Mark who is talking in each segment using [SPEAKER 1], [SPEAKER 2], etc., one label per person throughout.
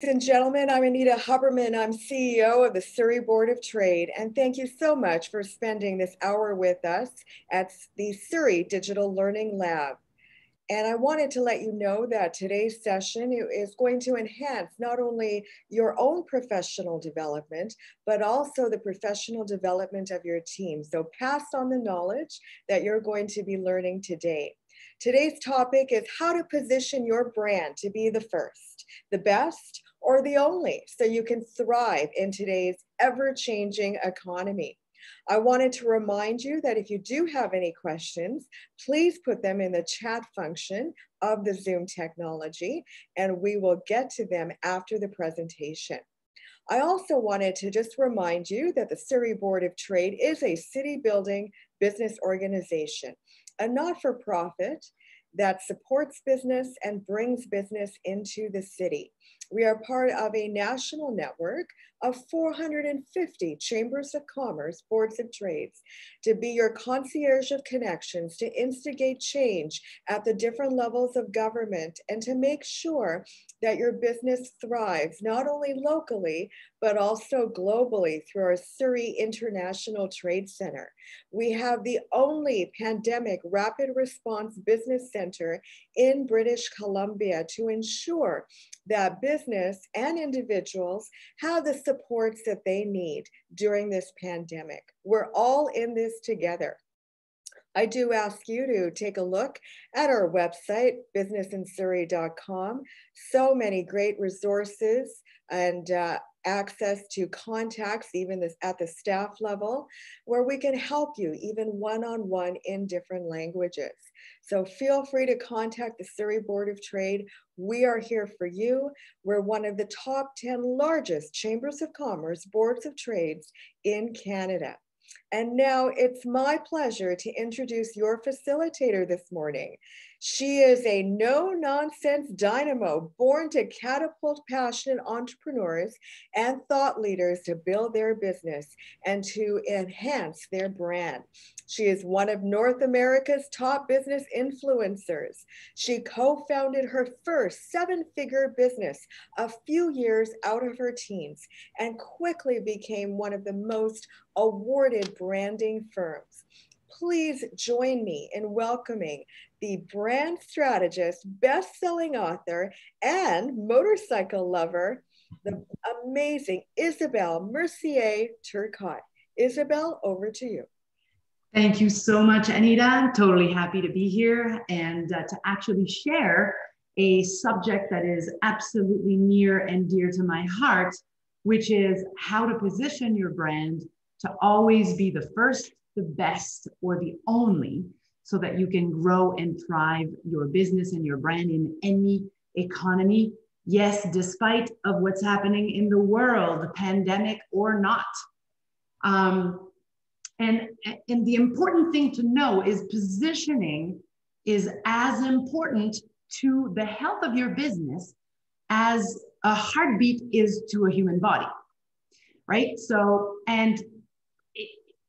[SPEAKER 1] Ladies and gentlemen, I'm Anita Huberman. I'm CEO of the Surrey Board of Trade, and thank you so much for spending this hour with us at the Surrey Digital Learning Lab. And I wanted to let you know that today's session is going to enhance not only your own professional development, but also the professional development of your team. So pass on the knowledge that you're going to be learning today. Today's topic is how to position your brand to be the first, the best, or the only, so you can thrive in today's ever-changing economy. I wanted to remind you that if you do have any questions, please put them in the chat function of the Zoom technology, and we will get to them after the presentation. I also wanted to just remind you that the Surrey Board of Trade is a city-building business organization, a not-for-profit that supports business and brings business into the city. We are part of a national network of 450 chambers of commerce, boards of trades, to be your concierge of connections, to instigate change at the different levels of government, and to make sure that your business thrives, not only locally, but also globally through our Surrey International Trade Center. We have the only pandemic rapid response business center in British Columbia to ensure that business and individuals have the supports that they need during this pandemic. We're all in this together. I do ask you to take a look at our website, businessinsurrey.com. So many great resources and access to contacts, even at the staff level, where we can help you even one-on-one in different languages. So feel free to contact the Surrey Board of Trade. We are here for you. We're one of the top 10 largest chambers of commerce, boards of trades in Canada. And now it's my pleasure to introduce your facilitator this morning. She is a no-nonsense dynamo born to catapult passionate entrepreneurs and thought leaders to build their business and to enhance their brand. She is one of North America's top business influencers. She co-founded her first seven-figure business a few years out of her teens and quickly became one of the most awarded branding firms. Please join me in welcoming the brand strategist, best-selling author, and motorcycle lover, the amazing Isabelle Mercier-Turcotte. Isabelle, over to you.
[SPEAKER 2] Thank you so much, Anita. I'm totally happy to be here and to actually share a subject that is absolutely near and dear to my heart, which is how to position your brand to always be the first, the best, or the only, so that you can grow and thrive your business and your brand in any economy. Yes, despite of what's happening in the world, pandemic or not. And the important thing to know is positioning is as important to the health of your business as a heartbeat is to a human body, right? So, and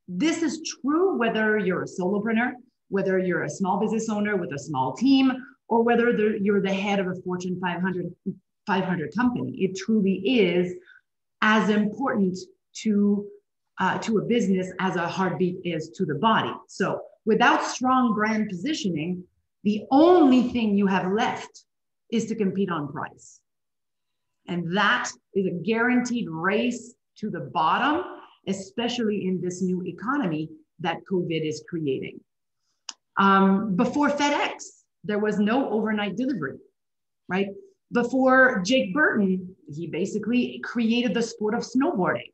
[SPEAKER 2] this is true whether you're a solopreneur, whether you're a small business owner with a small team, or whether you're the head of a Fortune 500 company. It truly is as important to a business as a heartbeat is to the body. So without strong brand positioning, the only thing you have left is to compete on price. And that is a guaranteed race to the bottom, especially in this new economy that COVID is creating. Before FedEx, there was no overnight delivery, right? Before Jake Burton, he basically created the sport of snowboarding.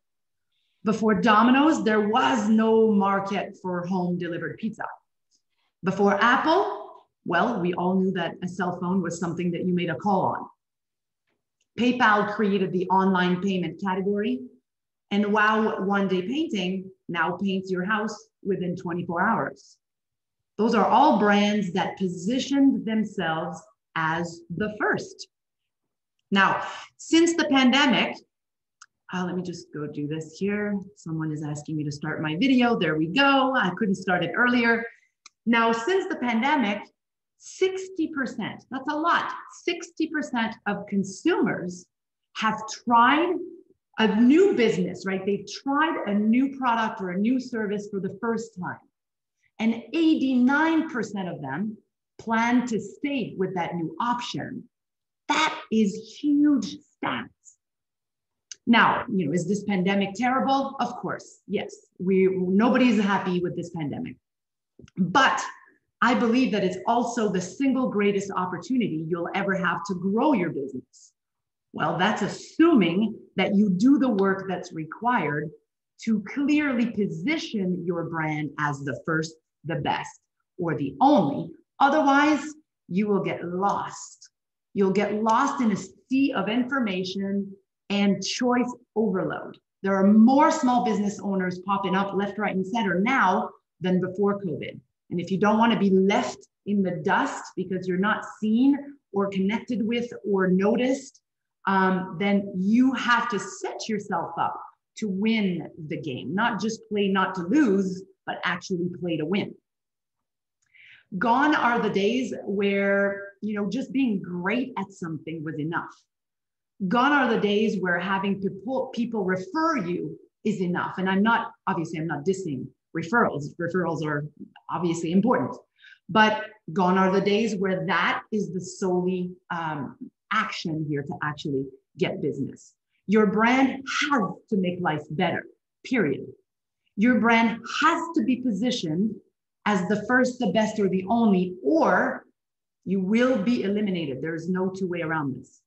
[SPEAKER 2] Before Domino's, there was no market for home delivered pizza. Before Apple, well, we all knew that a cell phone was something that you made a call on. PayPal created the online payment category. And Wow One Day Painting now paints your house within 24 hours. Those are all brands that positioned themselves as the first. Now, since the pandemic, let me just go do this here. Someone is asking me to start my video. There we go. I couldn't start it earlier. Now, since the pandemic, 60%, that's a lot, 60% of consumers have tried a new business, right? They've tried a new product or a new service for the first time. And 89% of them plan to stay with that new option. That is huge stats. Now, is this pandemic terrible? Of course, yes. Nobody's happy with this pandemic. But I believe that it's also the single greatest opportunity you'll ever have to grow your business. Well, that's assuming that you do the work that's required to clearly position your brand as the first, the best, or the only. Otherwise, you will get lost. You'll get lost in a sea of information and choice overload. There are more small business owners popping up left, right, and center now than before COVID. And if you don't want to be left in the dust because you're not seen or connected with or noticed, then you have to set yourself up to win the game, not just play not to lose, but actually play to win. Gone are the days where, just being great at something was enough. Gone are the days where having people refer you is enough. And I'm not dissing referrals. Referrals are obviously important, but gone are the days where that is the solely action here to actually get business. Your brand has to make life better, period. Your brand has to be positioned as the first, the best, or the only, or you will be eliminated. There's no two way around this.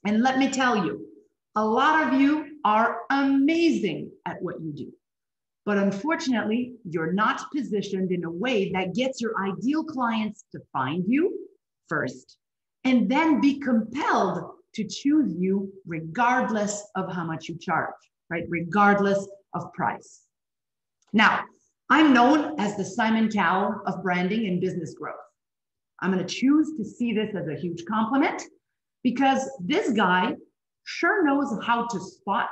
[SPEAKER 2] And let me tell you, a lot of you are amazing at what you do. But unfortunately, you're not positioned in a way that gets your ideal clients to find you first, and then be compelled to choose you regardless of how much you charge, right? Regardless of price. Now, I'm known as the Simon Cowell of branding and business growth. I'm going to choose to see this as a huge compliment because this guy sure knows how to spot,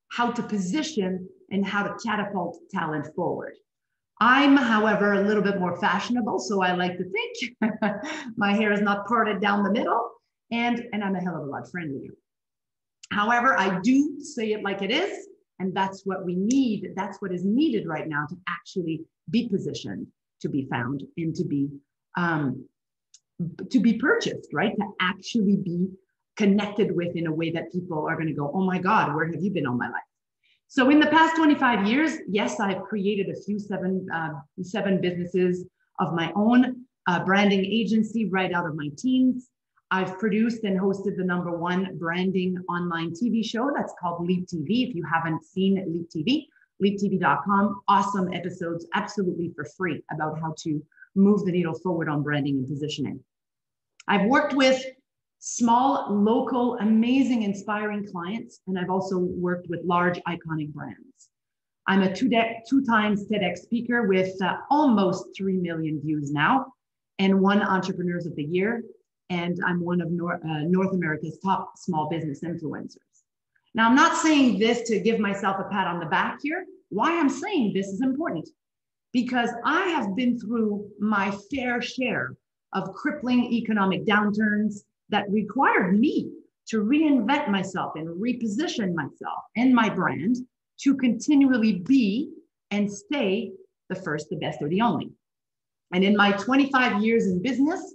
[SPEAKER 2] how to position, and how to catapult talent forward. I'm, however, a little bit more fashionable, so I like to think my hair is not parted down the middle, and I'm a hell of a lot friendlier. However, I do say it like it is, and that's what we need. That's what is needed right now to actually be positioned, to be found, and to be purchased, right? To actually be connected with in a way that people are going to go, oh my God, where have you been all my life? So in the past 25 years, yes, I've created a few seven businesses of my own, branding agency right out of my teens. I've produced and hosted the #1 branding online TV show that's called Leap TV. If you haven't seen Leap TV, leaptv.com, awesome episodes, absolutely for free about how to move the needle forward on branding and positioning. I've worked with small, local, amazing, inspiring clients, and I've also worked with large, iconic brands. I'm a two times TEDx speaker with almost 3 million views now, and won Entrepreneurs of the Year, and I'm one of North America's top small business influencers. Now, I'm not saying this to give myself a pat on the back here. Why I'm saying this is important, because I have been through my fair share of crippling economic downturns that required me to reinvent myself and reposition myself and my brand to continually be and stay the first, the best, or the only. And in my 25 years in business,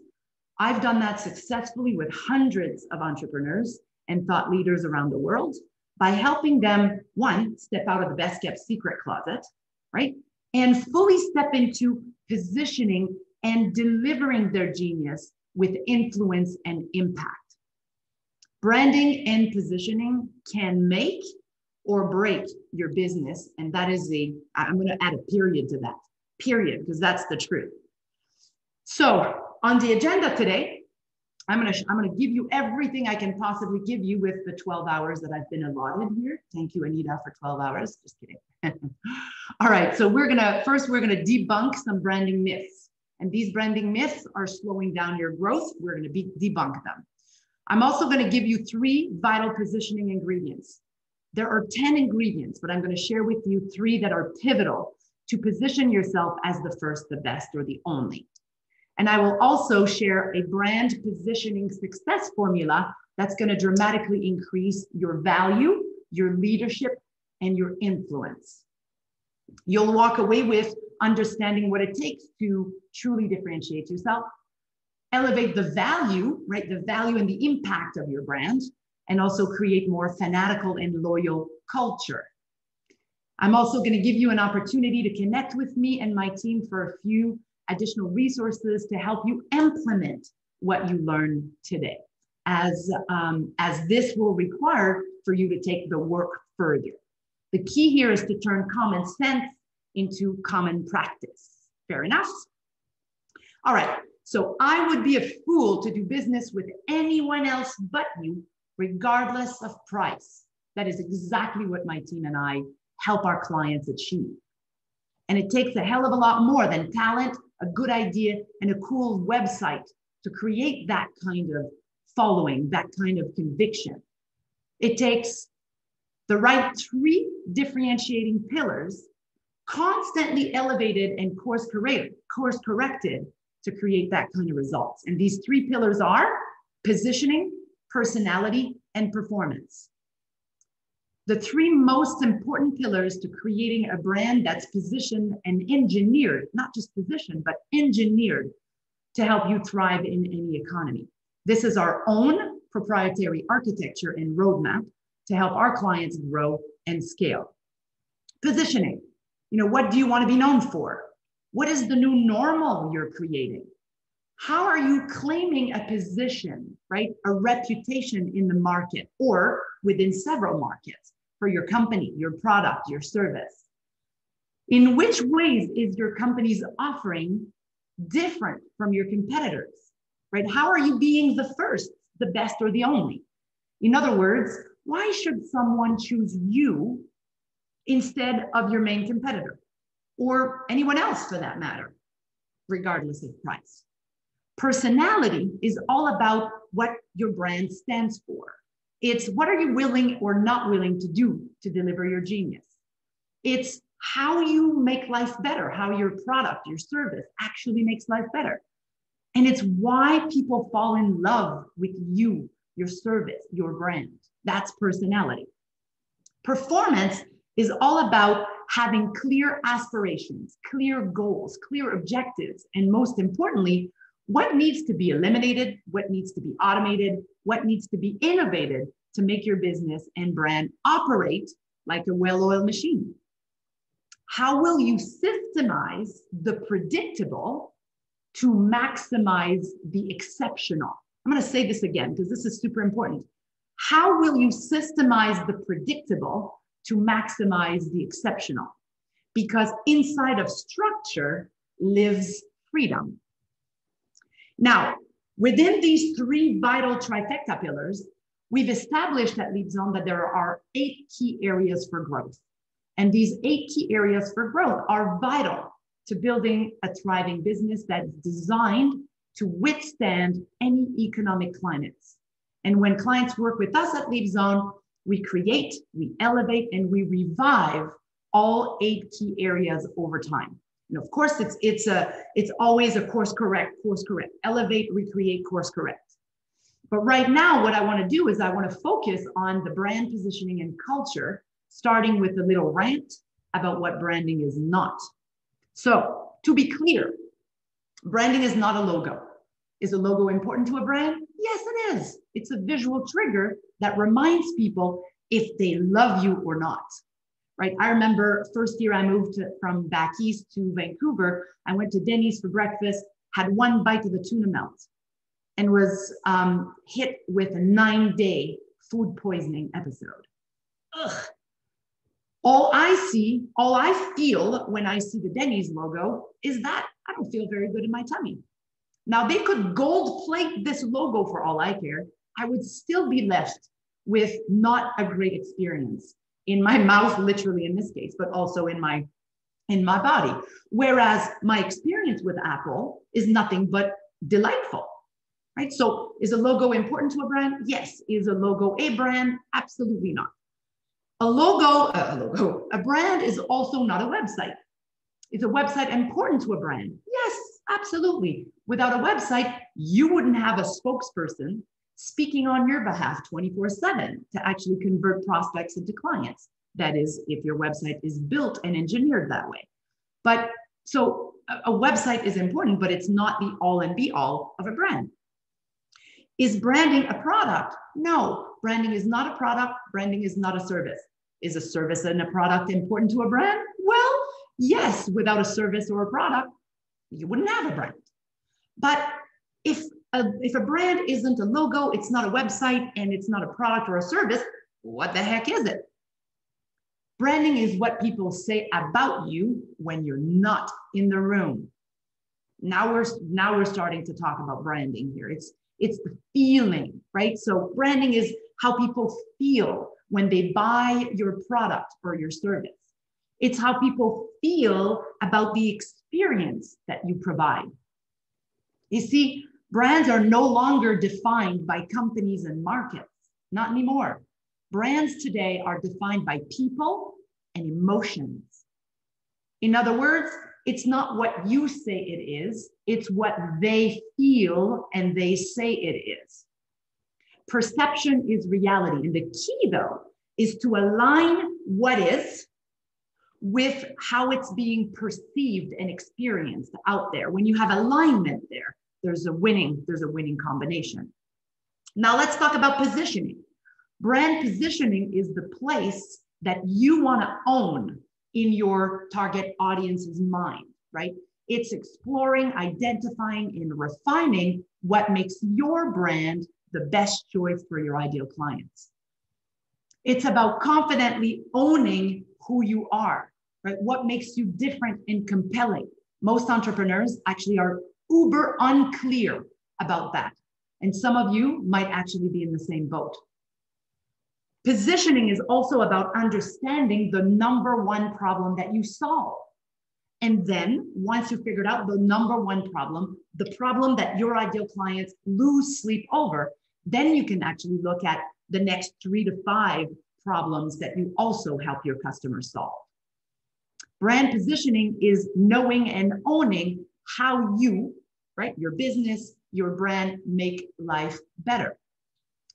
[SPEAKER 2] I've done that successfully with hundreds of entrepreneurs and thought leaders around the world by helping them, one, step out of the best kept secret closet, right? And fully step into positioning and delivering their genius with influence and impact. Branding and positioning can make or break your business. And that is I'm going to add a period to that, period, because that's the truth. So on the agenda today, I'm going to give you everything I can possibly give you with the 12 hours that I've been allotted here. Thank you, Anita, for 12 hours. Just kidding. All right. So we're going to debunk some branding myths. And these branding myths are slowing down your growth. We're going to debunk them. I'm also going to give you 3 vital positioning ingredients. There are 10 ingredients, but I'm going to share with you 3 that are pivotal to position yourself as the first, the best, or the only. And I will also share a brand positioning success formula That's going to dramatically increase your value, your leadership, and your influence. You'll walk away with understanding what it takes to truly differentiate yourself, elevate the value, right? The value and the impact of your brand, and also create more fanatical and loyal culture. I'm also going to give you an opportunity to connect with me and my team for a few additional resources to help you implement what you learned today, as this will require for you to take the work further. The key here is to turn common sense into common practice. Fair enough? All right, so I would be a fool to do business with anyone else but you, regardless of price. That is exactly what my team and I help our clients achieve. And it takes a hell of a lot more than talent, a good idea, and a cool website to create that kind of following, that kind of conviction. It takes the right 3 differentiating pillars, constantly elevated and course corrected to create that kind of results. And these 3 pillars are positioning, personality, and performance. The 3 most important pillars to creating a brand that's positioned and engineered, not just positioned, but engineered to help you thrive in any economy. This is our own proprietary architecture and roadmap to help our clients grow and scale. Positioning, what do you want to be known for? What is the new normal you're creating? How are you claiming a position, right? A reputation in the market or within several markets for your company, your product, your service? In which ways is your company's offering different from your competitors, right? How are you being the first, the best, or the only? In other words, why should someone choose you instead of your main competitor or anyone else for that matter, regardless of price? Personality is all about what your brand stands for. It's what are you willing or not willing to do to deliver your genius. It's how you make life better, how your product, your service actually makes life better. And it's why people fall in love with you, your service, your brand. That's personality. Performance is all about having clear aspirations, clear goals, clear objectives, and most importantly, what needs to be eliminated, what needs to be automated, what needs to be innovated to make your business and brand operate like a well-oiled machine. How will you systemize the predictable to maximize the exceptional? I'm going to say this again because this is super important. How will you systemize the predictable to maximize the exceptional? Because inside of structure lives freedom. Now, within these 3 vital trifecta pillars, we've established at LeapZone that there are 8 key areas for growth. And these 8 key areas for growth are vital to building a thriving business that's designed to withstand any economic climates. And when clients work with us at LeapZone, we create, we elevate, and we revive all 8 key areas over time. And of course, it's always a course correct, elevate, recreate, course correct. But right now, what I want to do is I want to focus on the brand positioning and culture, starting with a little rant about what branding is not. So to be clear, branding is not a logo. Is a logo important to a brand? Yes, it is. It's a visual trigger that reminds people if they love you or not. Right? I remember first year I moved from back east to Vancouver, I went to Denny's for breakfast, had one bite of the tuna melt, and was hit with a 9-day food poisoning episode. Ugh. All I feel when I see the Denny's logo is that I don't feel very good in my tummy. Now they could gold plate this logo for all I care. I would still be left with not a great experience in my mouth, literally in this case, but also in my body. Whereas my experience with Apple is nothing but delightful, right? So is a logo important to a brand? Yes. Is a logo a brand? Absolutely not. A brand is also not a website. Is a website important to a brand? Yes, absolutely. Without a website, you wouldn't have a spokesperson. speaking on your behalf 24/7 to actually convert prospects into clients. That is, if your website is built and engineered that way. But so a website is important, but it's not the all and be all of a brand. Is branding a product? No, branding is not a product. Branding is not a service. Is a service and a product important to a brand? Well, yes, without a service or a product, you wouldn't have a brand. But if a brand isn't a logo, it's not a website, and it's not a product or a service, what the heck is it? Branding is what people say about you when you're not in the room. Now we're starting to talk about branding here. It's the feeling, right? So branding is how people feel when they buy your product or your service. It's how people feel about the experience that you provide. You see, brands are no longer defined by companies and markets, not anymore. Brands today are defined by people and emotions. In other words, it's not what you say it is, it's what they feel and they say it is. Perception is reality. And the key, though, is to align what is with how it's being perceived and experienced out there. When you have alignment there, there's a winning combination. Now let's talk about positioning. Brand positioning is the place that you want to own in your target audience's mind, right? It's exploring, identifying, and refining what makes your brand the best choice for your ideal clients. It's about confidently owning who you are, right? What makes you different and compelling. Most entrepreneurs actually are uber unclear about that. And some of you might actually be in the same boat. Positioning is also about understanding the number one problem that you solve. And then once you figured out the number one problem, the problem that your ideal clients lose sleep over, then you can actually look at the next 3 to 5 problems that you also help your customers solve. Brand positioning is knowing and owning how you, right, your business, your brand make life better.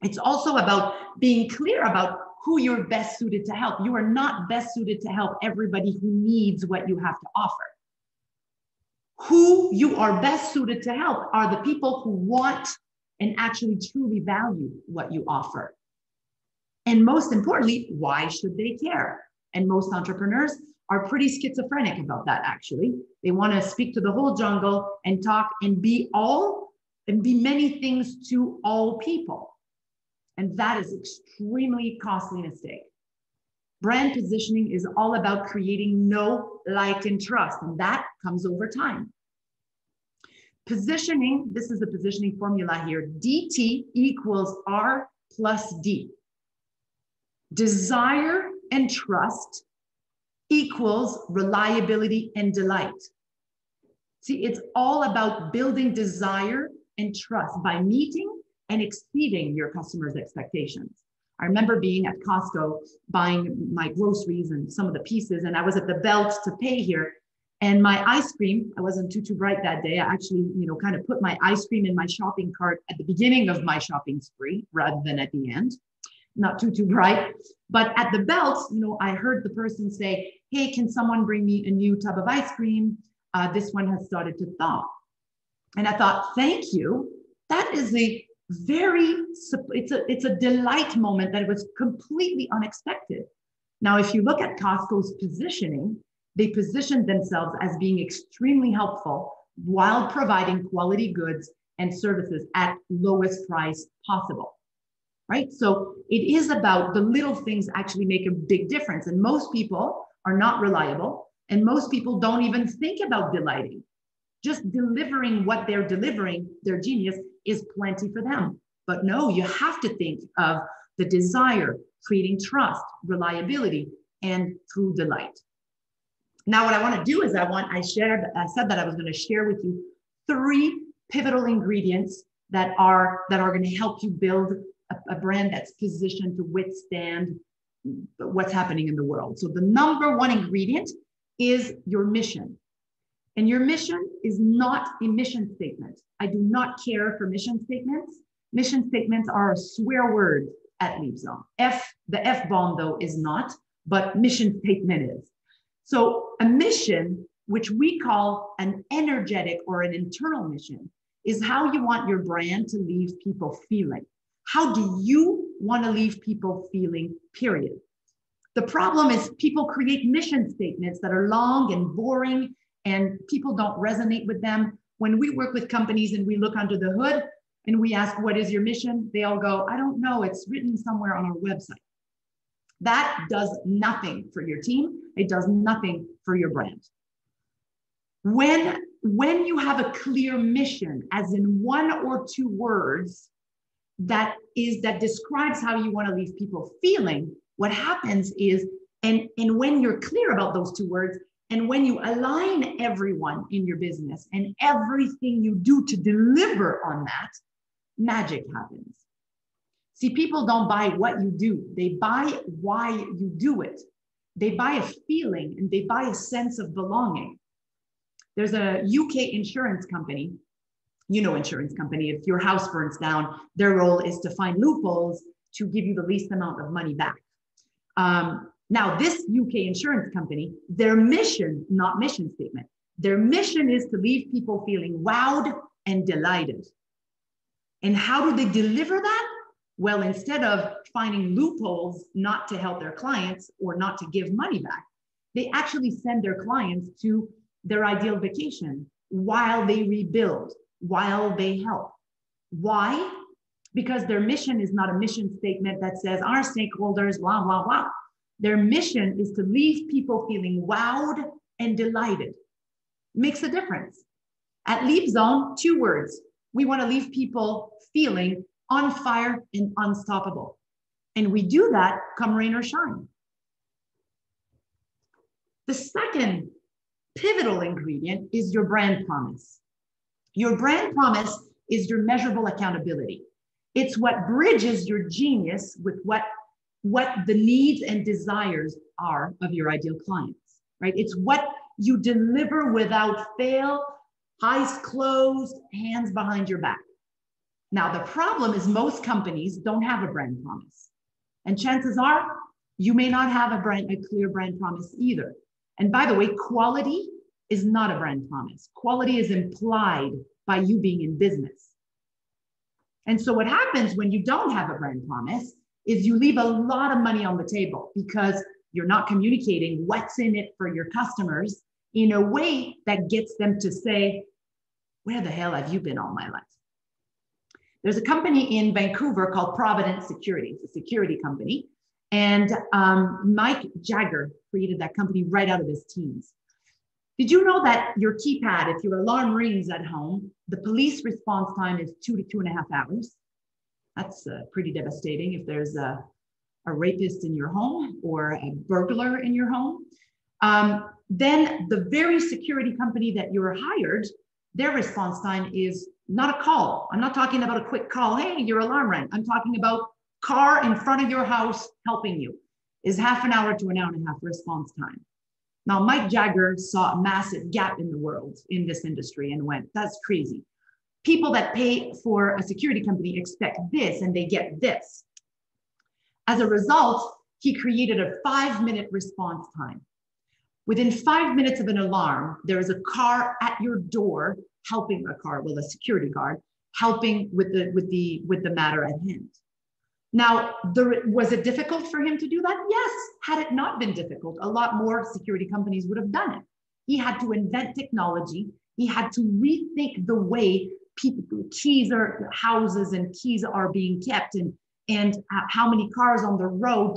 [SPEAKER 2] It's also about being clear about who you're best suited to help. You are not best suited to help everybody who needs what you have to offer. Who you are best suited to help are the people who want and actually truly value what you offer. And most importantly, why should they care? And most entrepreneurs are pretty schizophrenic about that, actually. They want to speak to the whole jungle and talk and be many things to all people. And that is extremely costly mistake. Brand positioning is all about creating know, like, and trust, and that comes over time. Positioning, this is the positioning formula here, DT equals R plus D. Desire and trust equals reliability and delight. See, it's all about building desire and trust by meeting and exceeding your customers' expectations. I remember being at Costco, buying my groceries and some of the pieces, and I was at the belt to pay here, and my ice cream, I wasn't too bright that day. I actually, kind of put my ice cream in my shopping cart at the beginning of my shopping spree rather than at the end. Not too bright. But at the belt, I heard the person say, hey, can someone bring me a new tub of ice cream? This one has started to thaw. And I thought, thank you. That is it's a delight moment that was completely unexpected. Now, if you look at Costco's positioning, they positioned themselves as being extremely helpful while providing quality goods and services at lowest price possible, right? So it is about the little things actually make a big difference. And most people are not reliable, and most people don't even think about delighting. Just delivering what they're delivering, their genius, is plenty for them. But no, you have to think of the desire, creating trust, reliability, and true delight. Now, what I want to do is I said that I was going to share with you 3 pivotal ingredients that are going to help you build a brand that's positioned to withstand what's happening in the world. So the number 1 ingredient is your mission. And your mission is not a mission statement. I do not care for mission statements. Mission statements are a swear word at LeapZone. The F-bomb though is not, but mission statement is. So a mission, which we call an energetic or an internal mission, is how you want your brand to leave people feeling. How do you want to leave people feeling, period? The problem is people create mission statements that are long and boring and people don't resonate with them. When we work with companies and we look under the hood and we ask, what is your mission? They all go, I don't know, it's written somewhere on our website. That does nothing for your team. It does nothing for your brand. When you have a clear mission, as in 1 or 2 words, that describes how you want to leave people feeling, what happens is, and when you're clear about those 2 words, and when you align everyone in your business and everything you do to deliver on that, magic happens. See, people don't buy what you do. They buy why you do it. They buy a feeling and they buy a sense of belonging. There's a UK insurance company, you know, insurance company, if your house burns down, their role is to find loopholes to give you the least amount of money back. Now, this UK insurance company, their mission, not mission statement, their mission is to leave people feeling wowed and delighted. And how do they deliver that? Well, instead of finding loopholes not to help their clients or not to give money back, they actually send their clients to their ideal vacation while they rebuild, while they help. Why? Because their mission is not a mission statement that says our stakeholders, blah, blah, blah. Their mission is to leave people feeling wowed and delighted. Makes a difference. At LeapZone, 2 words. We want to leave people feeling on fire and unstoppable. And we do that come rain or shine. The second pivotal ingredient is your brand promise. Your brand promise is your measurable accountability. It's what bridges your genius with what the needs and desires are of your ideal clients, right? It's what you deliver without fail, eyes closed, hands behind your back. Now, the problem is most companies don't have a brand promise. And chances are you may not have a clear brand promise either. And by the way, quality is not a brand promise. Quality is implied by you being in business. And so what happens when you don't have a brand promise is you leave a lot of money on the table because you're not communicating what's in it for your customers in a way that gets them to say, where the hell have you been all my life? There's a company in Vancouver called Providence Security. It's a security company. And Mike Jagger created that company right out of his teens. Did you know that your keypad, if your alarm rings at home, the police response time is 2 to 2.5 hours? That's pretty devastating if there's a rapist in your home or a burglar in your home. Then the very security company that you're hired, their response time is not a call. I'm not talking about a quick call. Hey, your alarm rang. I'm talking about car in front of your house helping you is 30 minutes to 1.5 hours response time. Now, Mike Jagger saw a massive gap in the world in this industry and went, that's crazy. People that pay for a security company expect this and they get this. As a result, he created a 5-minute response time. Within 5 minutes of an alarm, there is a car at your door helping a security guard, helping with the matter at hand. Now, was it difficult for him to do that? Yes. Had it not been difficult, a lot more security companies would have done it. He had to invent technology. He had to rethink the way houses and keys are being kept and how many cars on the road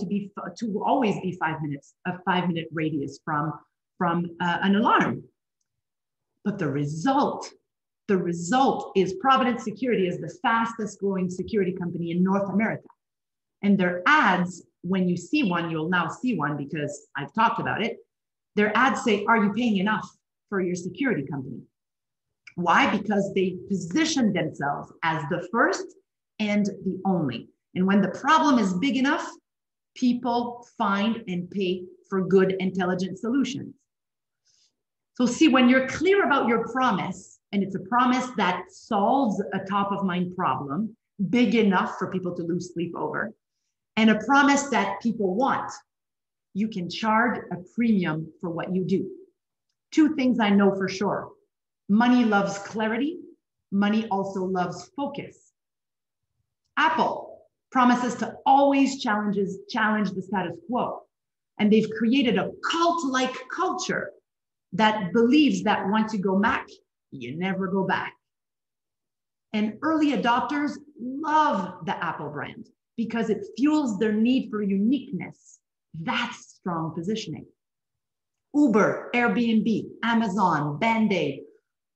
[SPEAKER 2] to always be 5 minutes, a 5-minute radius from an alarm. But the result is Providence Security is the fastest growing security company in North America. And their ads, when you see one, you'll now see one because I've talked about it. Their ads say, are you paying enough for your security company? Why? Because they position themselves as the first and the only. And when the problem is big enough, people find and pay for good, intelligent solutions. So see, when you're clear about your promise, and it's a promise that solves a top of mind problem, big enough for people to lose sleep over, and a promise that people want. You can charge a premium for what you do. Two things I know for sure. Money loves clarity. Money also loves focus. Apple promises to always challenge the status quo. And they've created a cult-like culture that believes that once you go Mac, you never go back. And early adopters love the Apple brand because it fuels their need for uniqueness. That's strong positioning. Uber, Airbnb, Amazon, Band-Aid,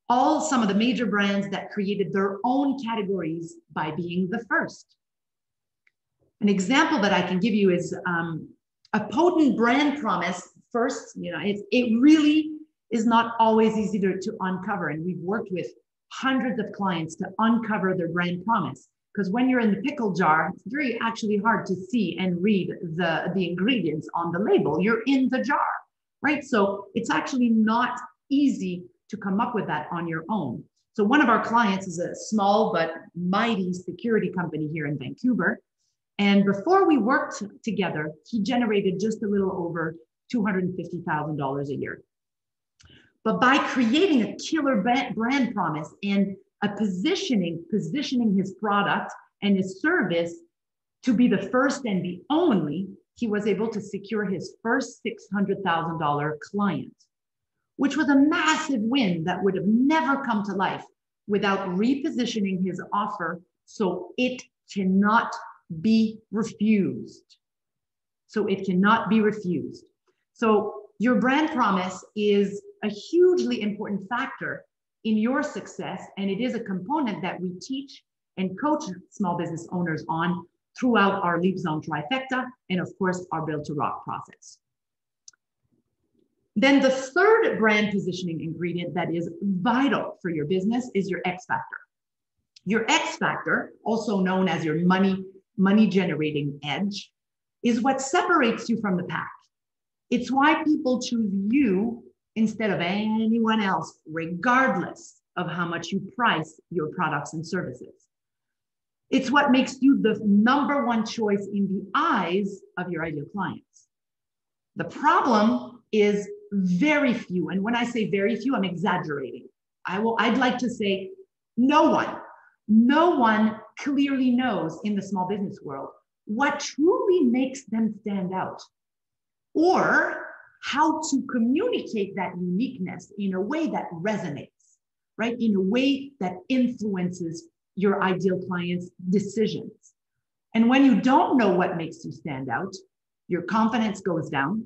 [SPEAKER 2] all some of the major brands that created their own categories by being the first. An example that I can give you is a potent brand promise. First, it really is not always easy to uncover. And we've worked with hundreds of clients to uncover their brand promise. Because when you're in the pickle jar, it's very actually hard to see and read the ingredients on the label. You're in the jar, right? So it's actually not easy to come up with that on your own. So one of our clients is a small but mighty security company here in Vancouver. And before we worked together, he generated just a little over $250,000 a year. But by creating a killer brand promise and a positioning his product and his service to be the first and the only, he was able to secure his first $600,000 client, which was a massive win that would have never come to life without repositioning his offer so it cannot be refused. So your brand promise is a hugely important factor in your success, and it is a component that we teach and coach small business owners on throughout our LeapZone trifecta and of course our Build to Rock process. Then the third brand positioning ingredient that is vital for your business is your X factor. Your X factor, also known as your money generating edge, is what separates you from the pack. It's why people choose you instead of anyone else, regardless of how much you price your products and services. It's what makes you the number one choice in the eyes of your ideal clients. The problem is very few, and when I say very few, I'm exaggerating. I'd like to say no one clearly knows in the small business world what truly makes them stand out, or how to communicate that uniqueness in a way that resonates, right? In a way that influences your ideal client's decisions. And when you don't know what makes you stand out, your confidence goes down,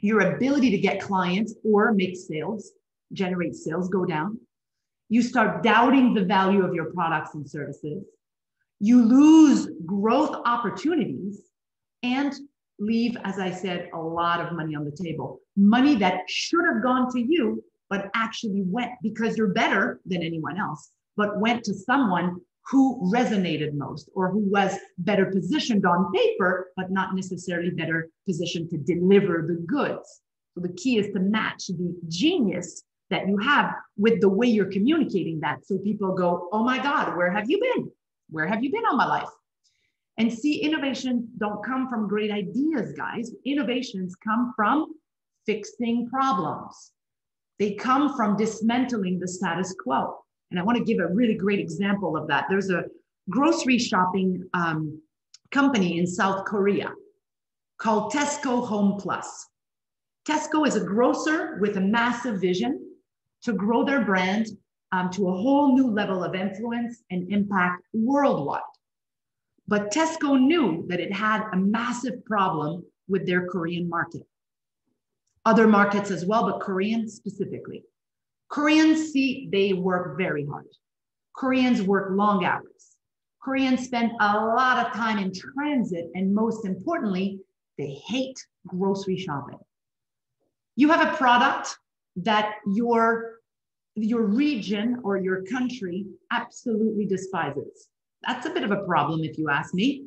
[SPEAKER 2] your ability to get clients or make sales, generate sales go down. You start doubting the value of your products and services. You lose growth opportunities and leave, as I said, a lot of money on the table. Money that should have gone to you, but actually went because you're better than anyone else, but went to someone who resonated most or who was better positioned on paper, but not necessarily better positioned to deliver the goods. So the key is to match the genius that you have with the way you're communicating that. So people go, oh my God, where have you been? Where have you been all my life? And see, innovations don't come from great ideas, guys. Innovations come from fixing problems. They come from dismantling the status quo. And I want to give a really great example of that. There's a grocery shopping company in South Korea called Tesco Home Plus. Tesco is a grocer with a massive vision to grow their brand to a whole new level of influence and impact worldwide. But Tesco knew that it had a massive problem with their Korean market. Other markets as well, but Korean specifically. Koreans, see, they work very hard. Koreans work long hours. Koreans spend a lot of time in transit, and most importantly, they hate grocery shopping. You have a product that your region or your country absolutely despises. That's a bit of a problem if you ask me.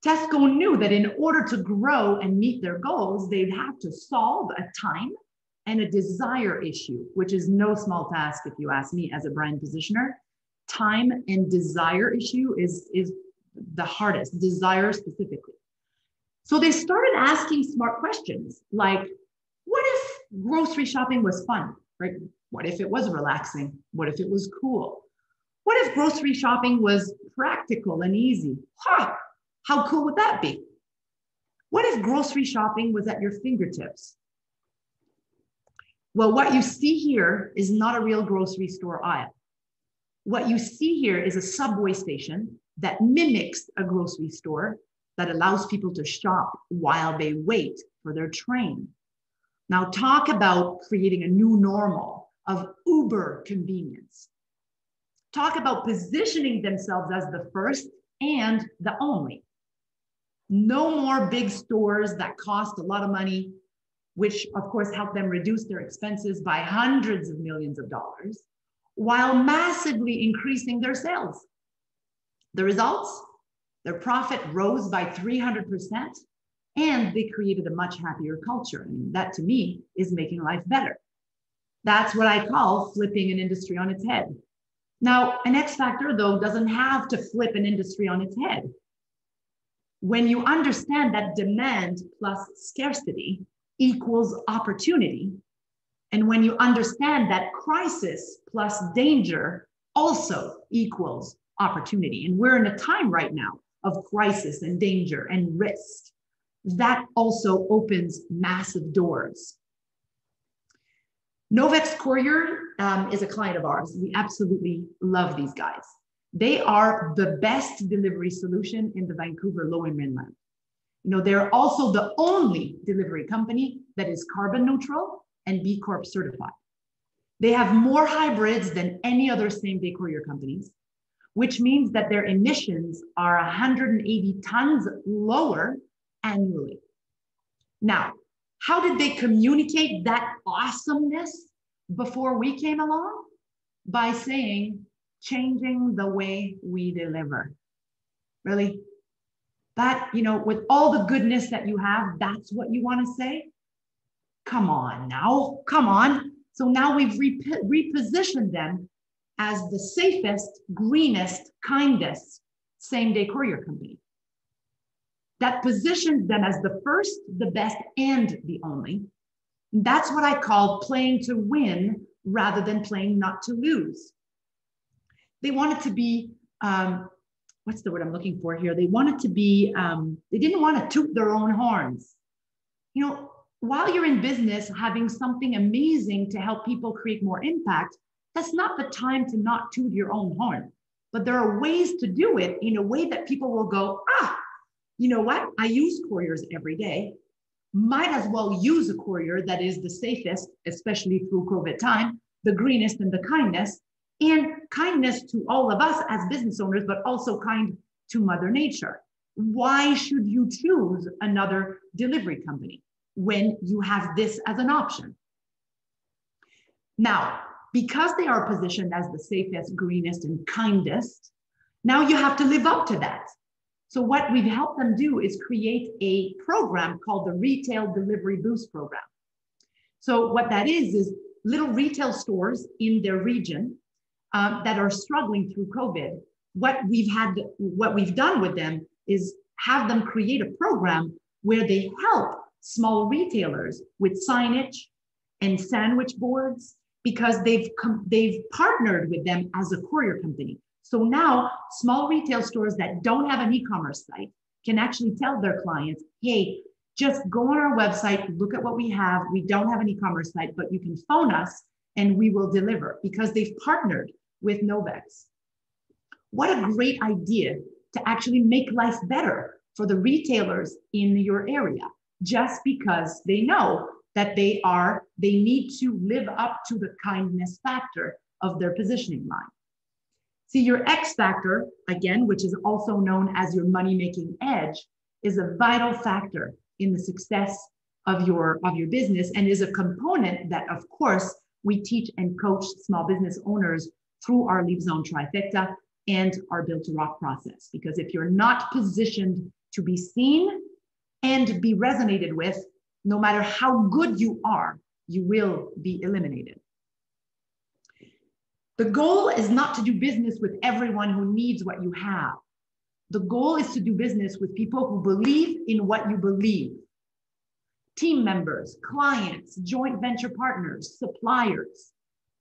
[SPEAKER 2] Tesco knew that in order to grow and meet their goals, they'd have to solve a time and a desire issue, which is no small task if you ask me as a brand positioner. time and desire issue is the hardest, desire specifically. So they started asking smart questions like, what if grocery shopping was fun, right? What if it was relaxing? What if it was cool? What if grocery shopping was practical and easy? How cool would that be? What if grocery shopping was at your fingertips? Well, what you see here is not a real grocery store aisle. What you see here is a subway station that mimics a grocery store that allows people to shop while they wait for their train. Now, talk about creating a new normal of uber convenience. Talk about positioning themselves as the first and the only. No more big stores that cost a lot of money, which of course help them reduce their expenses by hundreds of millions of dollars, while massively increasing their sales. The results? Their profit rose by 300%, and they created a much happier culture. I mean, that to me is making life better. That's what I call flipping an industry on its head. Now, an X factor, though, doesn't have to flip an industry on its head. When you understand that demand plus scarcity equals opportunity, and when you understand that crisis plus danger also equals opportunity, and we're in a time right now of crisis and danger and risk, that also opens massive doors. Novaks Courier is a client of ours. We absolutely love these guys. They are the best delivery solution in the Vancouver Lower Mainland. You know, they're also the only delivery company that is carbon neutral and B Corp certified. They have more hybrids than any other same-day courier companies, which means that their emissions are 180 tons lower annually. Now, how did they communicate that awesomeness before we came along? By saying, changing the way we deliver. Really? That, you know, with all the goodness that you have, that's what you want to say? Come on now, come on. So now we've repositioned them as the safest, greenest, kindest same-day courier company. That positions them as the first, the best, and the only. That's what I call playing to win rather than playing not to lose. They wanted to be, what's the word I'm looking for here? They wanted to be, they didn't want to toot their own horns. You know, while you're in business, having something amazing to help people create more impact, that's not the time to not toot your own horn. But there are ways to do it in a way that people will go, you know what? I use couriers every day. Might as well use a courier that is the safest, especially through COVID time, the greenest and the kindest, and kindness to all of us as business owners, but also kind to Mother Nature. Why should you choose another delivery company when you have this as an option? Now, because they are positioned as the safest, greenest, and kindest, now you have to live up to that. So what we've helped them do is create a program called the Retail Delivery Boost Program. So what that is little retail stores in their region that are struggling through COVID. What we've done with them is have them create a program where they help small retailers with signage and sandwich boards because they've partnered with them as a courier company. So now small retail stores that don't have an e-commerce site can actually tell their clients, hey, just go on our website, look at what we have. We don't have an e-commerce site, but you can phone us and we will deliver because they've partnered with Novaks. What a great idea to actually make life better for the retailers in your area, just because they know that they need to live up to the kindness factor of their positioning line. See, your X factor, again, which is also known as your money-making edge, is a vital factor in the success of your business and is a component that, of course, we teach and coach small business owners through our LeapZone trifecta and our Built to Rock process. Because if you're not positioned to be seen and be resonated with, no matter how good you are, you will be eliminated. The goal is not to do business with everyone who needs what you have. The goal is to do business with people who believe in what you believe. Team members, clients, joint venture partners, suppliers.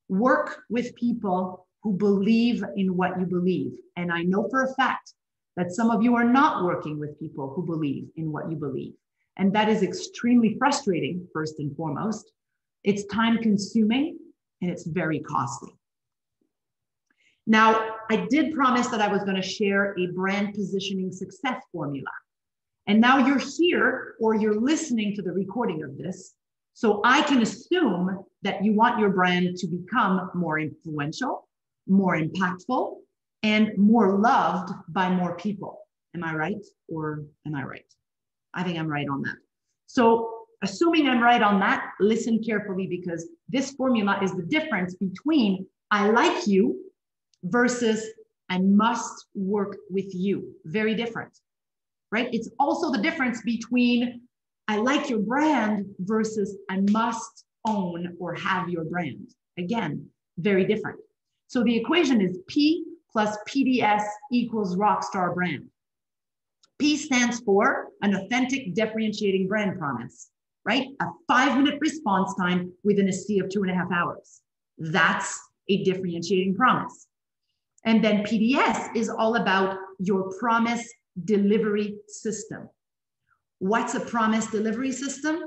[SPEAKER 2] Work with people who believe in what you believe. And I know for a fact that some of you are not working with people who believe in what you believe. And that is extremely frustrating, first and foremost. It's time consuming and it's very costly. Now, I did promise that I was going to share a brand positioning success formula. And now you're here or you're listening to the recording of this. So I can assume that you want your brand to become more influential, more impactful, and more loved by more people. Am I right? Or am I right? I think I'm right on that. So assuming I'm right on that, listen carefully, because this formula is the difference between I like you versus I must work with you. Very different, right? It's also the difference between I like your brand versus I must own or have your brand. Again, very different. So the equation is P plus PDS equals rockstar brand. P stands for an authentic differentiating brand promise, right? A 5-minute response time within a sea of 2.5 hours. That's a differentiating promise. And then PDS is all about your promise delivery system. What's a promise delivery system?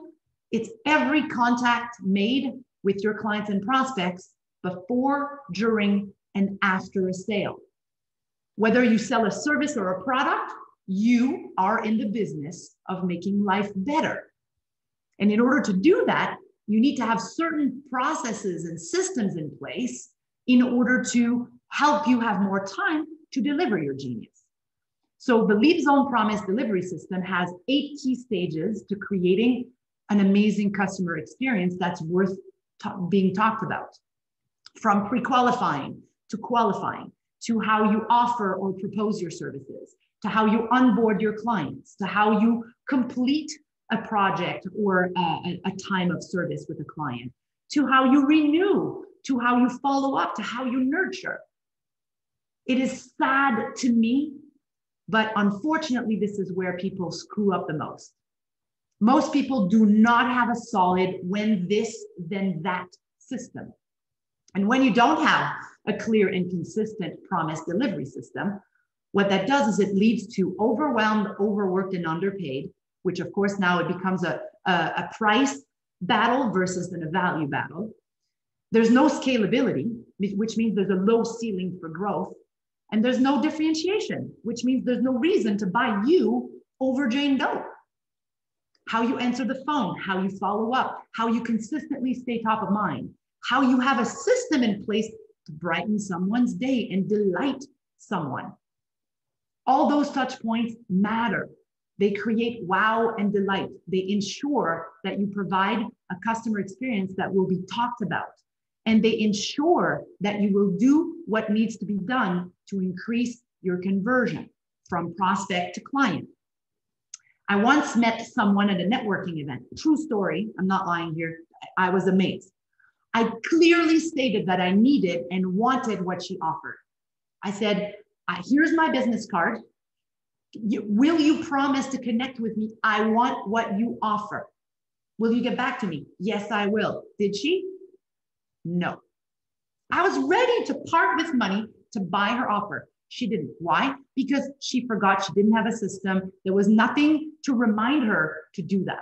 [SPEAKER 2] It's every contact made with your clients and prospects before, during, and after a sale. Whether you sell a service or a product, you are in the business of making life better. And in order to do that, you need to have certain processes and systems in place in order to help you have more time to deliver your genius. So the LeapZone Promise Delivery System has 8 key stages to creating an amazing customer experience that's worth being talked about. From pre-qualifying to qualifying, to how you offer or propose your services, to how you onboard your clients, to how you complete a project or a time of service with a client, to how you renew, to how you follow up, to how you nurture. It is sad to me, but unfortunately, this is where people screw up the most. Most people do not have a solid when this, then that system. And when you don't have a clear and consistent promise delivery system, what that does is it leads to overwhelmed, overworked, and underpaid, which of course now it becomes a price battle versus a value battle. There's no scalability, which means there's a low ceiling for growth. And there's no differentiation, which means there's no reason to buy you over Jane Doe. How you answer the phone, how you follow up, how you consistently stay top of mind, how you have a system in place to brighten someone's day and delight someone. All those touch points matter. They create wow and delight. They ensure that you provide a customer experience that will be talked about. And they ensure that you will do what needs to be done to increase your conversion from prospect to client. I once met someone at a networking event. True story, I'm not lying here. I was amazed. I clearly stated that I needed and wanted what she offered. I said, here's my business card. Will you promise to connect with me? I want what you offer. Will you get back to me? Yes, I will. Did she? No. I was ready to part with money to buy her offer. She didn't. Why? Because she forgot she didn't have a system. There was nothing to remind her to do that.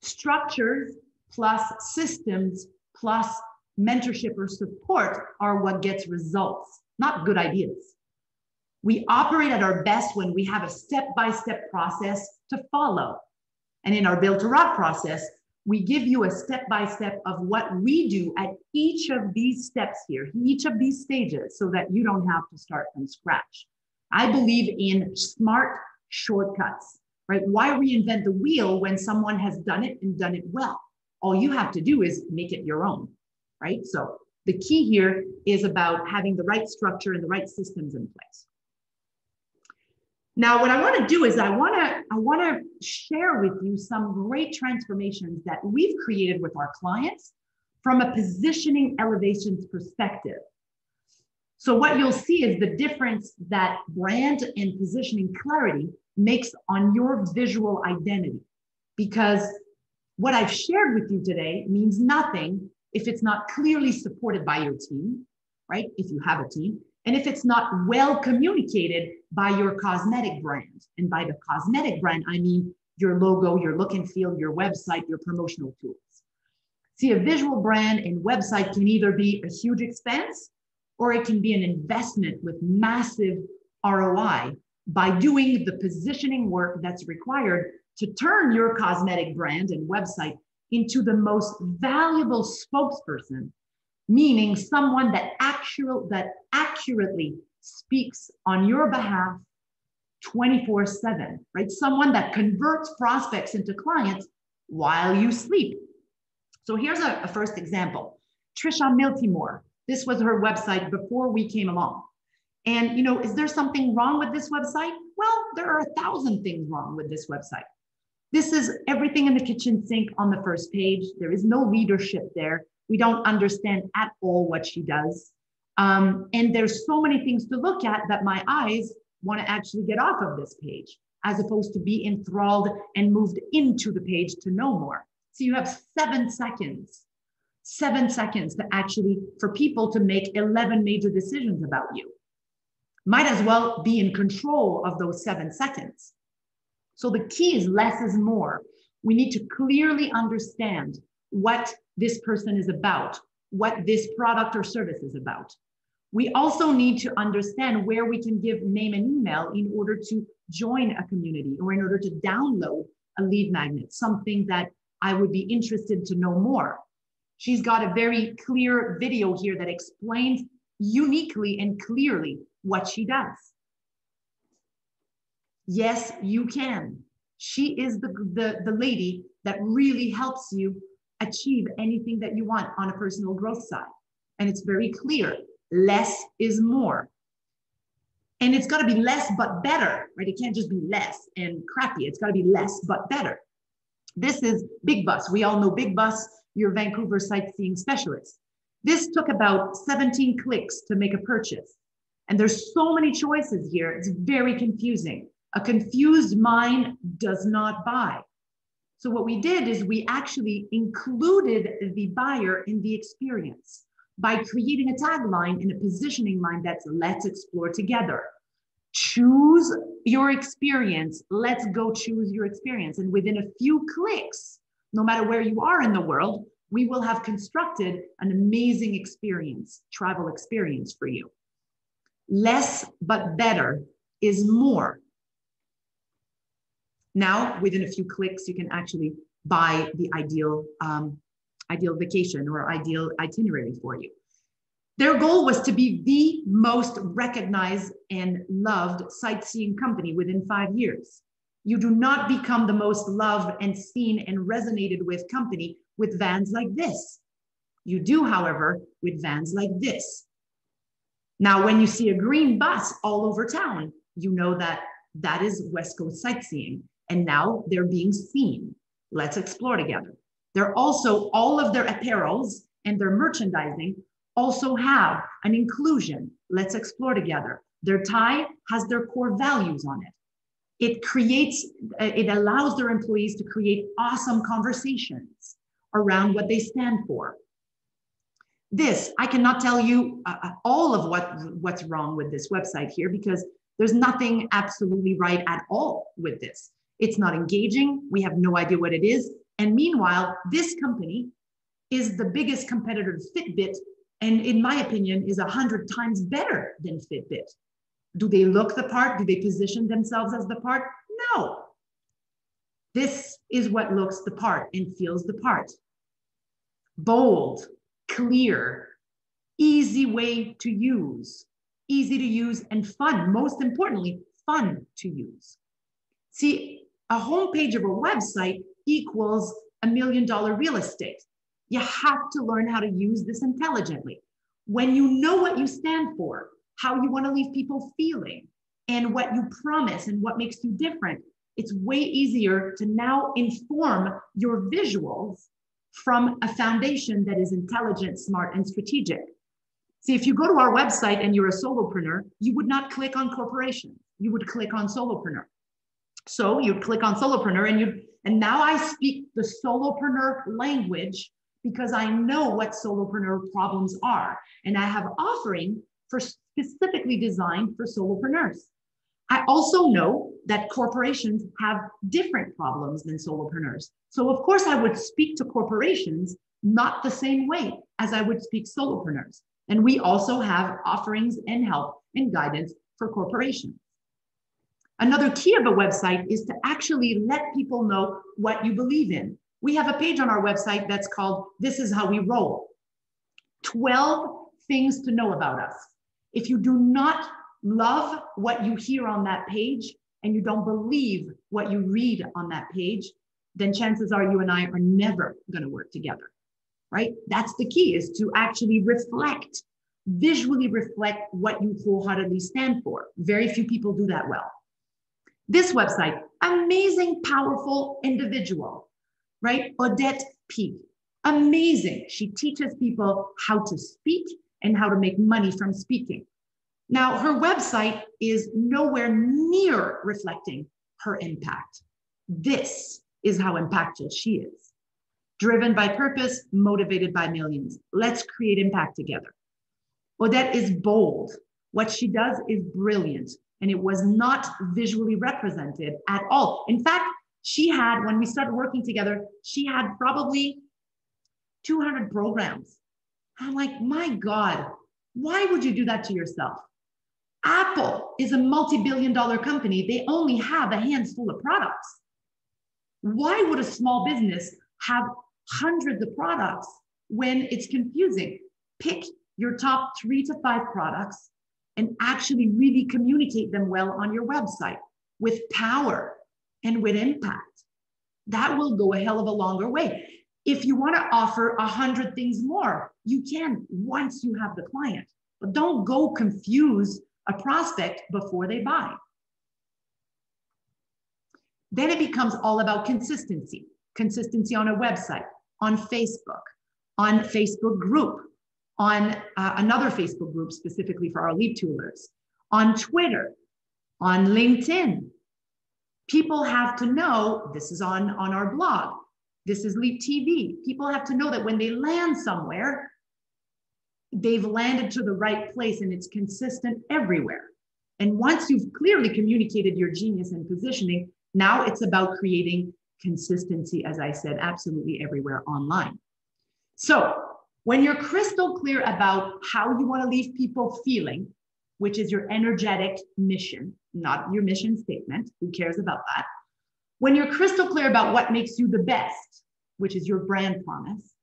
[SPEAKER 2] Structures plus systems plus mentorship or support are what gets results, not good ideas. We operate at our best when we have a step-by-step process to follow. And in our Build to Rock process, we give you a step-by-step of what we do at each of these steps here, each of these stages, so that you don't have to start from scratch. I believe in smart shortcuts, right? Why reinvent the wheel when someone has done it and done it well? All you have to do is make it your own, right? So the key here is about having the right structure and the right systems in place. Now, what I want to do is I want to share with you some great transformations that we've created with our clients from a positioning elevations perspective. So what you'll see is the difference that brand and positioning clarity makes on your visual identity. Because what I've shared with you today means nothing if it's not clearly supported by your team, right? If you have a team, and if it's not well communicated by your cosmetic brand. And by the cosmetic brand, I mean your logo, your look and feel, your website, your promotional tools. See, a visual brand and website can either be a huge expense or it can be an investment with massive ROI by doing the positioning work that's required to turn your cosmetic brand and website into the most valuable spokesperson, meaning someone that accurately speaks on your behalf 24/7, right? Someone that converts prospects into clients while you sleep. So here's a first example. Trisha Miltimore. This was her website before we came along. And, is there something wrong with this website? Well, there are 1,000 things wrong with this website. This is everything in the kitchen sink on the first page. There is no leadership there. We don't understand at all what she does. And there's so many things to look at that my eyes want to actually get off of this page, as opposed to be enthralled and moved into the page to know more. So you have 7 seconds to actually, for people to make 11 major decisions about you. Might as well be in control of those 7 seconds. So the key is less is more. We need to clearly understand what this person is about, what this product or service is about. We also need to understand where we can give name and email in order to join a community or in order to download a lead magnet, something that I would be interested to know more. She's got a very clear video here that explains uniquely and clearly what she does. Yes, you can. She is the lady that really helps you achieve anything that you want on a personal growth side. And it's very clear, less is more. And it's gotta be less but better, right? It can't just be less and crappy. It's gotta be less but better. This is Big Bus. We all know Big Bus, your Vancouver sightseeing specialist. This took about 17 clicks to make a purchase. And there's so many choices here. It's very confusing. A confused mind does not buy. So what we did is we actually included the buyer in the experience by creating a tagline and a positioning line that's let's explore together. Choose your experience. Let's go choose your experience. And within a few clicks, no matter where you are in the world, we will have constructed an amazing experience, travel experience for you. Less but better is more. Now, within a few clicks, you can actually buy the ideal vacation or ideal itinerary for you. Their goal was to be the most recognized and loved sightseeing company within 5 years. You do not become the most loved and seen and resonated with company with vans like this. You do, however, with vans like this. Now, when you see a green bus all over town, you know that that is West Coast sightseeing. And now they're being seen. Let's explore together. They're also, all of their apparels and their merchandising also have an inclusion. Let's explore together. Their tie has their core values on it. It allows their employees to create awesome conversations around what they stand for. This, I cannot tell you all of what's wrong with this website here because there's nothing absolutely right at all with this. It's not engaging. We have no idea what it is. And meanwhile, this company is the biggest competitor to Fitbit, and in my opinion, is 100 times better than Fitbit. Do they look the part? Do they position themselves as the part? No. This is what looks the part and feels the part. Bold, clear, easy way to use, easy to use and fun. Most importantly, fun to use. See, a homepage of a website equals $1 million real estate. You have to learn how to use this intelligently. When you know what you stand for, how you want to leave people feeling, and what you promise and what makes you different, it's way easier to now inform your visuals from a foundation that is intelligent, smart, and strategic. See, if you go to our website and you're a solopreneur, you would not click on corporation. You would click on solopreneur. So you'd click on solopreneur and now I speak the solopreneur language because I know what solopreneur problems are. And I have offering for specifically designed for solopreneurs. I also know that corporations have different problems than solopreneurs. So of course I would speak to corporations not the same way as I would speak solopreneurs. And we also have offerings and help and guidance for corporations. Another key of a website is to actually let people know what you believe in. We have a page on our website that's called This Is How We Roll. 12 things to know about us. If you do not love what you hear on that page and you don't believe what you read on that page, then chances are you and I are never going to work together, right? That's the key, is to actually reflect, visually reflect what you wholeheartedly stand for. Very few people do that well. This website, amazing, powerful individual, right? Odette Peak, amazing. She teaches people how to speak and how to make money from speaking. Now, her website is nowhere near reflecting her impact. This is how impactful she is. Driven by purpose, motivated by millions. Let's create impact together. Odette is bold. What she does is brilliant. And it was not visually represented at all. In fact, she had, when we started working together, she had probably 200 programs. I'm like, my God, why would you do that to yourself? Apple is a multi-billion-dollar company. They only have a handful of products. Why would a small business have hundreds of products when it's confusing? Pick your top 3 to 5 products and actually really communicate them well on your website with power and with impact. That will go a hell of a longer way. If you want to offer 100 things more, you can once you have the client, but don't go confuse a prospect before they buy. Then it becomes all about consistency. Consistency on a website, on Facebook group, on another Facebook group specifically for our Leap Toolers, on Twitter, on LinkedIn. People have to know, this is on our blog, this is Leap TV. People have to know that when they land somewhere, they've landed to the right place and it's consistent everywhere. And once you've clearly communicated your genius and positioning, now it's about creating consistency, as I said, absolutely everywhere online. So when you're crystal clear about how you want to leave people feeling, which is your energetic mission, not your mission statement, who cares about that? When you're crystal clear about what makes you the best, which is your brand promise,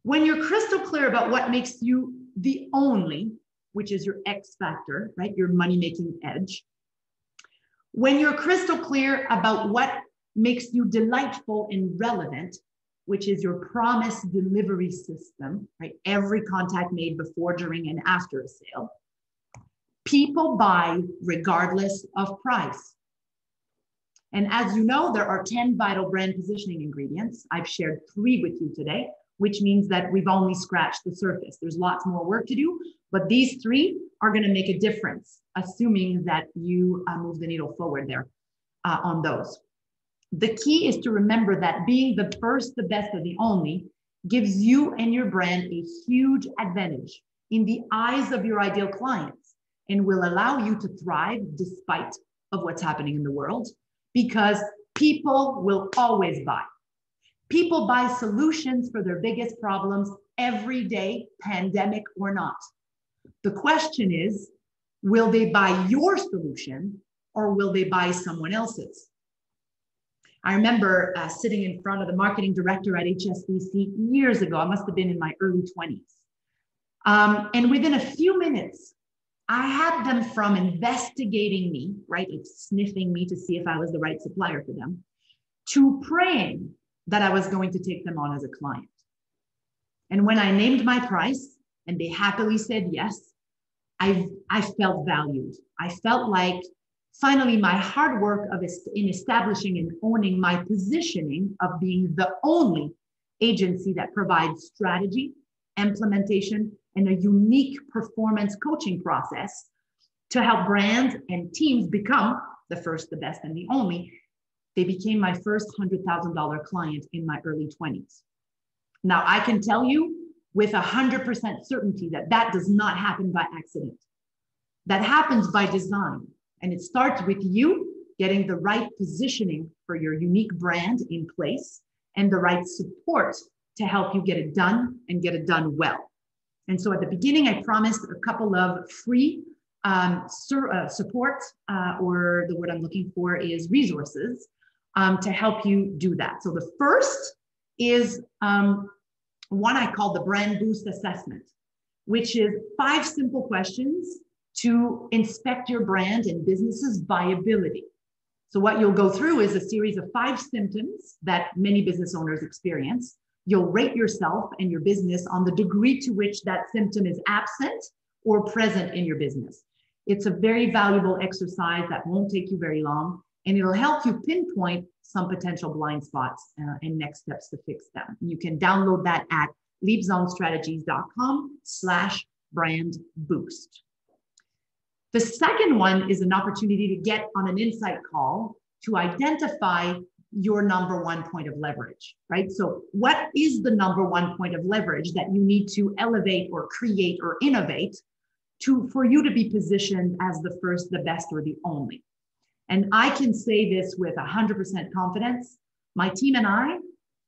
[SPEAKER 2] when you're crystal clear about what makes you the only, which is your X factor, right? Your money-making edge. When you're crystal clear about what makes you delightful and relevant, which is your promise delivery system, right? Every contact made before, during, and after a sale. People buy regardless of price. And as you know, there are 10 vital brand positioning ingredients. I've shared 3 with you today, which means that we've only scratched the surface. There's lots more work to do, but these 3 are going to make a difference, assuming that you move the needle forward there on those. The key is to remember that being the first, the best, or the only gives you and your brand a huge advantage in the eyes of your ideal clients and will allow you to thrive despite of what's happening in the world, because people will always buy. People buy solutions for their biggest problems every day, pandemic or not. The question is, will they buy your solution or will they buy someone else's? I remember sitting in front of the marketing director at HSBC years ago. I must have been in my early 20s. And within a few minutes, I had them from investigating me, right? Like sniffing me to see if I was the right supplier for them, to praying that I was going to take them on as a client. And when I named my price and they happily said yes, I felt valued. I felt like finally my hard work in establishing and owning my positioning of being the only agency that provides strategy, implementation, and a unique performance coaching process to help brands and teams become the first, the best, and the only. They became my first $100,000 client in my early 20s. Now, I can tell you with 100% certainty that that does not happen by accident. That happens by design. And it starts with you getting the right positioning for your unique brand in place and the right support to help you get it done and get it done well. And so at the beginning, I promised a couple of free support, or the word I'm looking for is resources, to help you do that. So the first is one I call the Brand Boost Assessment, which is 5 simple questions to inspect your brand and business's viability. So what you'll go through is a series of 5 symptoms that many business owners experience. You'll rate yourself and your business on the degree to which that symptom is absent or present in your business. It's a very valuable exercise that won't take you very long, and it'll help you pinpoint some potential blind spots and next steps to fix them. You can download that at leapzonestrategies.com/brandboost. The second one is an opportunity to get on an insight call to identify your number one point of leverage, right? So what is the number one point of leverage that you need to elevate or create or innovate for you to be positioned as the first, the best, or the only? And I can say this with 100% confidence. My team and I,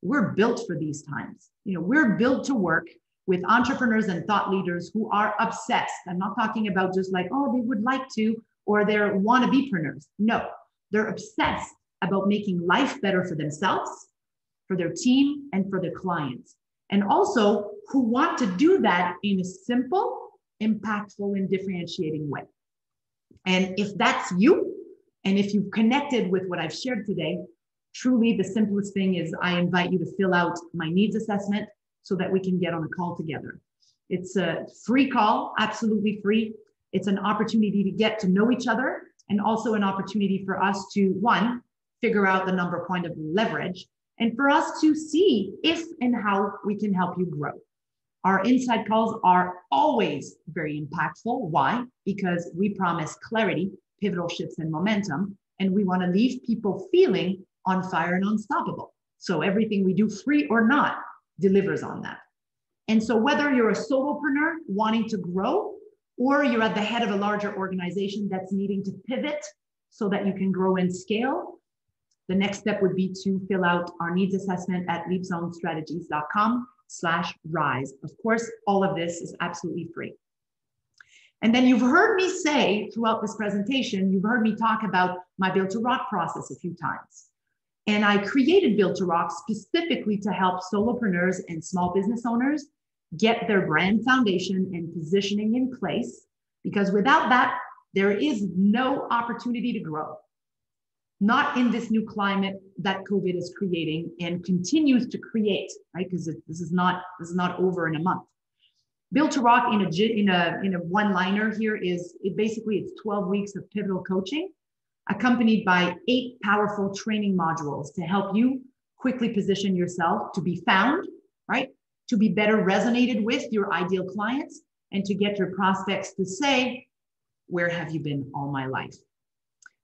[SPEAKER 2] we're built for these times. We're built to work with entrepreneurs and thought leaders who are obsessed. I'm not talking about just like, oh, they would like to, or they're wannabe-preneurs. No, they're obsessed about making life better for themselves, for their team, and for their clients. And also who want to do that in a simple, impactful, and differentiating way. And if that's you, and if you've connected with what I've shared today, truly the simplest thing is I invite you to fill out my needs assessment so that we can get on a call together. It's a free call, absolutely free. It's an opportunity to get to know each other, and also an opportunity for us to, one, figure out the number point of leverage, and for us to see if and how we can help you grow. Our inside calls are always very impactful. Why? Because we promise clarity, pivotal shifts, and momentum, and we want to leave people feeling on fire and unstoppable. So everything we do, free or not, delivers on that. And so whether you're a solopreneur wanting to grow, or you're at the head of a larger organization that's needing to pivot so that you can grow and scale, the next step would be to fill out our needs assessment at leapzonestrategies.com/rise. Of course, all of this is absolutely free. And then you've heard me say throughout this presentation, you've heard me talk about my Build to Rock process a few times. And I created Build to Rock specifically to help solopreneurs and small business owners get their brand foundation and positioning in place, because without that, there is no opportunity to grow. Not in this new climate that COVID is creating and continues to create, right? Because this is not over in a month. Build to Rock in a one-liner here is it's 12 weeks of pivotal coaching, accompanied by 8 powerful training modules to help you quickly position yourself to be found, right? To be better resonated with your ideal clients, and to get your prospects to say, where have you been all my life?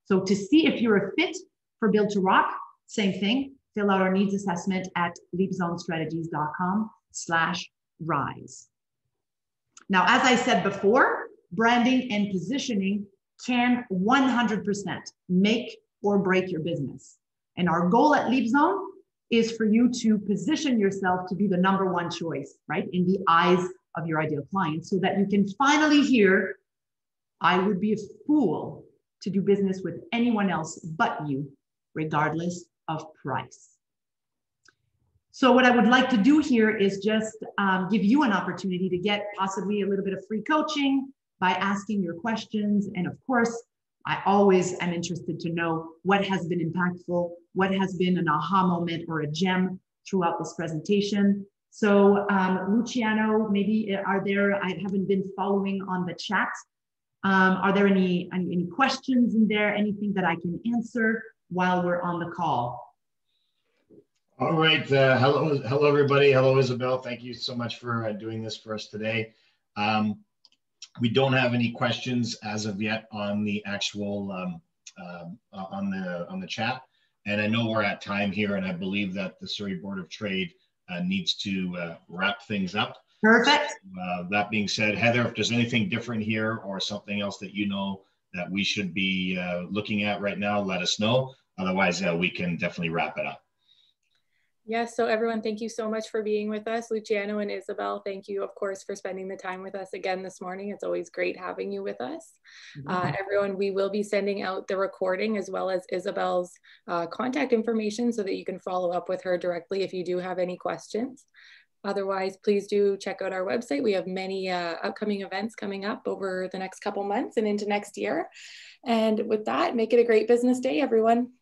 [SPEAKER 2] So to see if you're a fit for Build to Rock, same thing, fill out our needs assessment at leapzonestrategies.com/rise. Now, as I said before, branding and positioning can 100% make or break your business. And our goal at LeapZone is for you to position yourself to be the number one choice, right? In the eyes of your ideal clients, so that you can finally hear, I would be a fool to do business with anyone else but you, regardless of price. So what I would like to do here is just give you an opportunity to get possibly a little bit of free coaching by asking your questions. And of course, I always am interested to know what has been impactful, what has been an aha moment or a gem throughout this presentation. So Luciano, maybe I haven't been following on the chat. Are there any questions in there? Anything that I can answer while we're on the call?
[SPEAKER 3] All right. Hello, everybody. Hello, Isabelle. Thank you so much for doing this for us today. We don't have any questions as of yet on the actual on the chat, and I know we're at time here, and I believe that the Surrey Board of Trade needs to wrap things up.
[SPEAKER 2] Perfect.
[SPEAKER 3] So, that being said, Heather, if there's anything different here or something else that you know that we should be looking at right now, let us know. Otherwise, we can definitely wrap it up.
[SPEAKER 4] Yes, so everyone, thank you so much for being with us. Luciano and Isabelle, thank you, of course, for spending the time with us again this morning. It's always great having you with us. Everyone, we will be sending out the recording as well as Isabelle's contact information so that you can follow up with her directly if you do have any questions. Otherwise, please do check out our website. We have many upcoming events coming up over the next couple months and into next year. And with that, make it a great business day, everyone.